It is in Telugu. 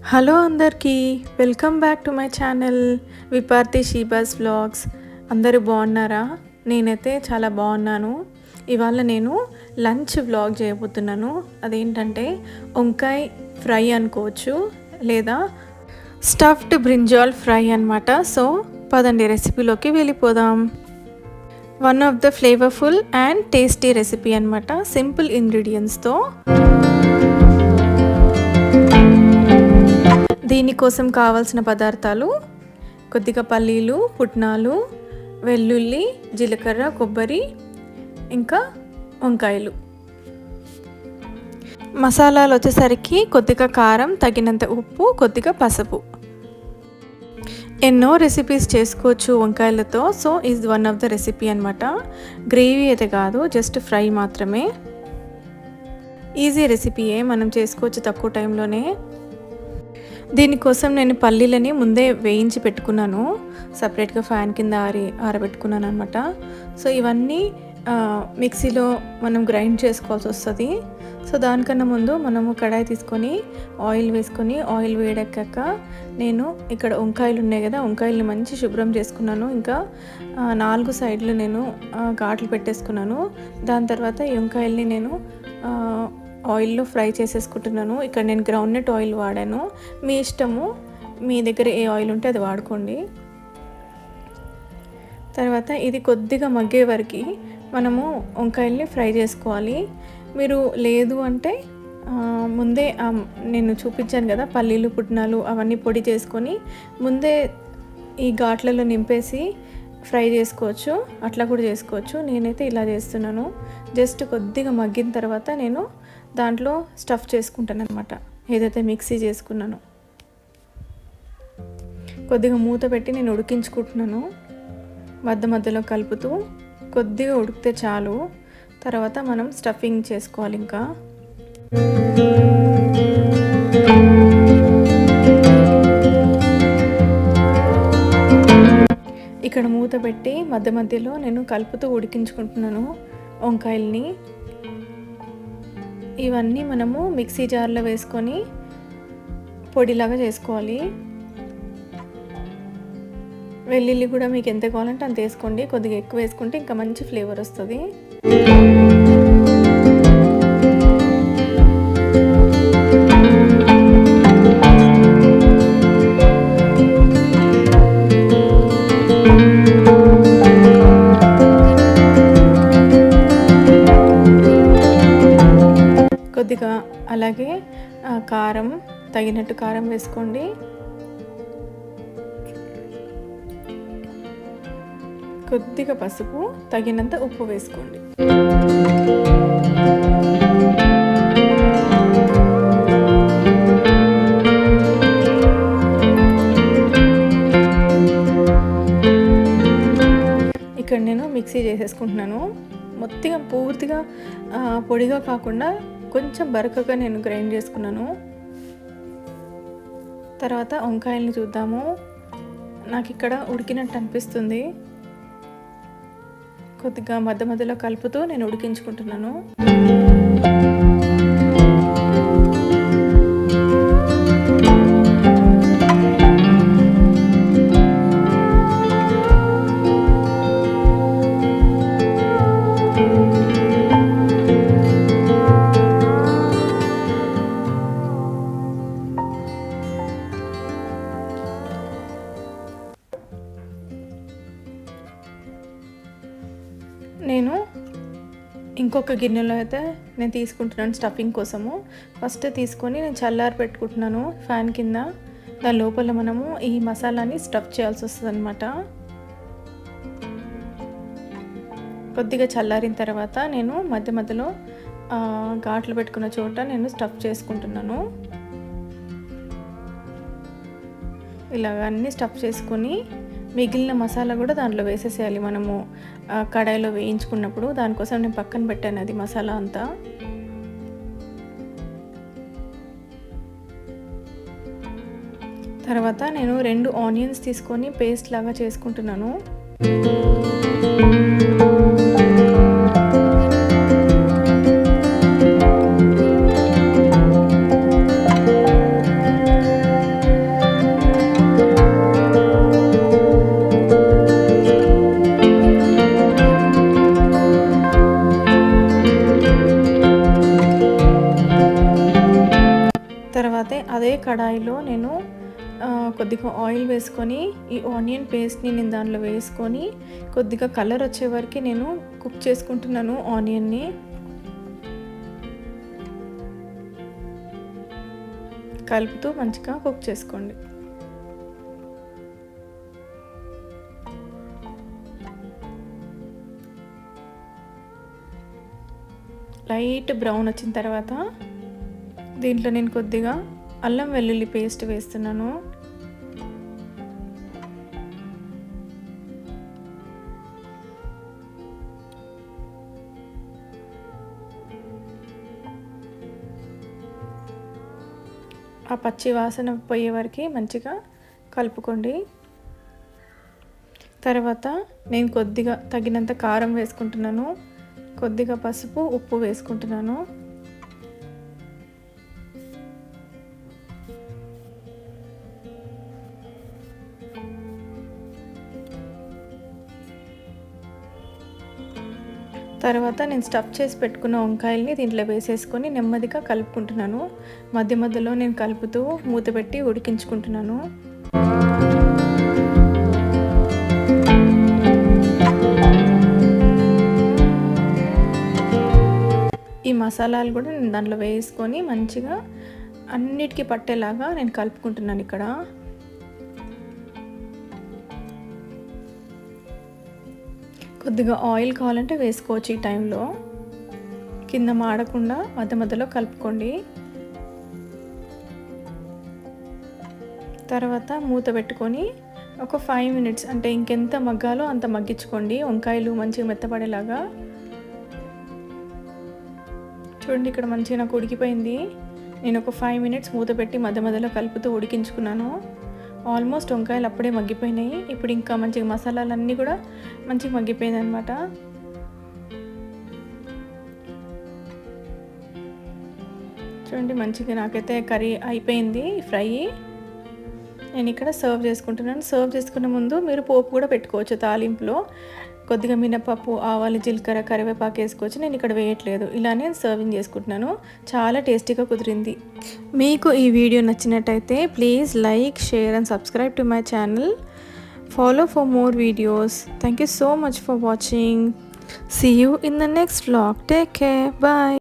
హలో అందరికీ, welcome back to my channel విపార్తి షీబాస్ వ్లాగ్స్. అందరూ బాగున్నారా? నేనైతే చాలా బాగున్నాను. ఇవాళ నేను లంచ్ వ్లాగ్ చేయబోతున్నాను. అదేంటంటే వంకాయ ఫ్రై అనుకోవచ్చు, లేదా స్టఫ్డ్ బ్రింజాల్ ఫ్రై అన్నమాట. సో పదండి రెసిపీలోకి వెళ్ళిపోదాం. One of the flavourful and tasty recipe అన్నమాట, సింపుల్ ఇంగ్రీడియంట్స్తో. దీనికోసం కావాల్సిన పదార్థాలు: కొద్దిగా పల్లీలు, పుట్నాలు, వెల్లుల్లి, జీలకర్ర, కొబ్బరి, ఇంకా వంకాయలు. మసాలాలు వచ్చేసరికి కొద్దిగా కారం, తగినంత ఉప్పు, కొద్దిగా పసుపు. ఎన్నో రెసిపీస్ చేసుకోవచ్చు వంకాయలతో. So is one of the recipe అనమాట. గ్రేవీ అయితే కాదు, జస్ట్ ఫ్రై మాత్రమే. ఈజీ రెసిపీయే, మనం చేసుకోవచ్చు తక్కువ టైంలోనే. దీనికోసం నేను పల్లీలని ముందే వేయించి పెట్టుకున్నాను, సపరేట్గా ఫ్యాన్ కింద ఆరబెట్టుకున్నాను అనమాట. సో ఇవన్నీ మిక్సీలో మనం గ్రైండ్ చేసుకోవాల్సి వస్తుంది. సో దానికన్నా ముందు మనము కడాయి తీసుకొని ఆయిల్ వేసుకొని, ఆయిల్ వేడెక్కాక నేను ఇక్కడ వంకాయలు ఉన్నాయి కదా, వంకాయలని మంచి శుభ్రం చేసుకున్నాను. ఇంకా 4 సైడ్లు నేను ఘాట్లు పెట్టేసుకున్నాను. దాని తర్వాత ఈ వంకాయల్ని నేను ఆయిల్లో ఫ్రై చేసేసుకుంటున్నాను. ఇక్కడ నేను గ్రౌండ్నట్ ఆయిల్ వాడాను. మీ ఇష్టము, మీ దగ్గర ఏ ఆయిల్ ఉంటే అది వాడుకోండి. తర్వాత ఇది కొద్దిగా మగ్గే వరకు మనము వంకాయల్ని ఫ్రై చేసుకోవాలి. మీరు లేదు అంటే ముందే నేను చూపించాను కదా, పల్లీలు, పుట్నాలు అవన్నీ పొడి చేసుకొని ముందే ఈ ఘాట్లలో నింపేసి ఫ్రై చేసుకోవచ్చు, అట్లా కూడా చేసుకోవచ్చు. నేనైతే ఇలా చేస్తున్నాను. జస్ట్ కొద్దిగా మగ్గిన తర్వాత నేను దాంట్లో స్టఫ్ చేసుకుంటాను అనమాట, ఏదైతే మిక్సీ చేసుకున్నానో. కొద్దిగా మూత పెట్టి నేను ఉడికించుకుంటున్నాను, మధ్యలో కలుపుతూ. కొద్దిగా ఉడికితే చాలు. తర్వాత మనం స్టఫింగ్ చేసుకోవాలి. ఇంకా ఇక్కడ మూత పెట్టి మధ్యలో నేను కలుపుతూ ఉడికించుకుంటున్నాను వంకాయల్ని. ఇవన్నీ మనము మిక్సీ జార్లో వేసుకొని పొడిలాగా చేసుకోవాలి. వెల్లుల్లి కూడా మీకు ఎంత కావాలంటే అంత వేసుకోండి, కొద్దిగా ఎక్కువ వేసుకుంటే ఇంకా మంచి ఫ్లేవర్ వస్తుంది. కొద్దిగా అలాగే కారం, తగినట్టు కారం వేసుకోండి. కొద్దిగా పసుపు, తగినంత ఉప్పు వేసుకోండి. ఇక్కడ నేను మిక్సీ చేసేసుకుంటున్నాను. మొత్తం పూర్తిగా పొడిగా కాకుండా కొంచెం బరకగా నేను గ్రైండ్ చేసుకున్నాను. తర్వాత వంకాయల్ని చూద్దాము. నాకు ఇక్కడ ఉడికినట్టు అనిపిస్తుంది. కొద్దిగా మధ్యలో కలుపుతూ నేను ఉడికించుకుంటున్నాను. నేను ఇంకొక గిన్నెలో అయితే నేను తీసుకుంటున్నాను స్టఫింగ్ కోసము. ఫస్ట్ తీసుకొని నేను చల్లారి పెట్టుకుంటున్నాను ఫ్యాన్ కింద. దాని లోపల మనము ఈ మసాలాని స్టఫ్ చేయాల్సి వస్తుంది అనమాట. కొద్దిగా చల్లారిన తర్వాత నేను మధ్యలో ఘాట్లు పెట్టుకున్న చోట నేను స్టఫ్ చేసుకుంటున్నాను. ఇలాగ అన్నీ స్టఫ్ చేసుకొని మిగిలిన మసాలా కూడా దాంట్లో వేసేసేయాలి మనము కడాయిలో వేయించుకున్నప్పుడు. దానికోసం నేను పక్కన పెట్టాను అది మసాలా అంతా. తర్వాత నేను 2 ఆనియన్స్ తీసుకొని పేస్ట్ లాగా చేసుకుంటున్నాను. తర్వాత అదే కడాయిలో నేను కొద్దిగా ఆయిల్ వేసుకొని ఈ ఆనియన్ పేస్ట్ని నేను దాంట్లో వేసుకొని కొద్దిగా కలర్ వచ్చే వరకు నేను కుక్ చేసుకుంటున్నాను ఆనియన్ని. కలుపుతూ మంచిగా కుక్ చేసుకోండి. లైట్ బ్రౌన్ వచ్చిన తర్వాత దీంట్లో నేను కొద్దిగా అల్లం వెల్లుల్లి పేస్ట్ వేస్తున్నాను. ఆ పచ్చి వాసన పోయే వరకు మంచిగా కలుపుకోండి. తర్వాత నేను కొద్దిగా తగినంత కారం వేసుకుంటున్నాను, కొద్దిగా పసుపు, ఉప్పు వేసుకుంటున్నాను. తర్వాత నేను స్టఫ్ చేసి పెట్టుకున్న వంకాయల్ని దీంట్లో వేసేసుకొని నెమ్మదిగా కలుపుకుంటున్నాను. మధ్య మధ్యలో నేను కలుపుతూ మూత పెట్టి ఉడికించుకుంటున్నాను. ఈ మసాలాలు కూడా నేను దాంట్లో వేసుకొని మంచిగా అన్నిటికీ పట్టేలాగా నేను కలుపుకుంటున్నాను. ఇక్కడ కొద్దిగా ఆయిల్ కావాలంటే వేసుకోవచ్చు. ఈ టైంలో కింద మాడకుండా మధ్య మధ్యలో కలుపుకోండి. తర్వాత మూత పెట్టుకొని ఒక 5 మినిట్స్ అంటే ఇంకెంత మగ్గాలో అంత మగ్గించుకోండి, వంకాయలు మంచిగా మెత్తపడేలాగా. చూడండి ఇక్కడ మంచిగా నాకు ఉడికిపోయింది. నేను ఒక 5 మినిట్స్ మూత పెట్టి మధ్య మధ్యలో కలుపుతూ ఉడికించుకున్నాను. ఆల్మోస్ట్ వంకాయలు అప్పుడే మగ్గిపోయినాయి. ఇప్పుడు ఇంకా మంచిగా మసాలాలన్నీ కూడా మంచిగా మగ్గిపోయింది అనమాట. చూడండి మంచిగా నాకైతే కర్రీ అయిపోయింది, ఫ్రై. నేను ఇక్కడ సర్వ్ చేసుకుంటున్నాను. సర్వ్ చేసుకునే ముందు మీరు పోపు కూడా పెట్టుకోవచ్చు. తాలింపులో కొద్దిగా మినపప్పు, ఆవాలు, జీలకర్ర, కరివేపాకు వేసుకోవచ్చు. నేను ఇక్కడ వేయట్లేదు, ఇలానే సర్వింగ్ చేసుకుంటున్నాను. చాలా టేస్టీగా కుదిరింది. మీకు ఈ వీడియో నచ్చినట్టయితే please like, share and subscribe to my channel. Follow for more videos. Thank you so much for watching. See you in the next vlog. Take care. Bye.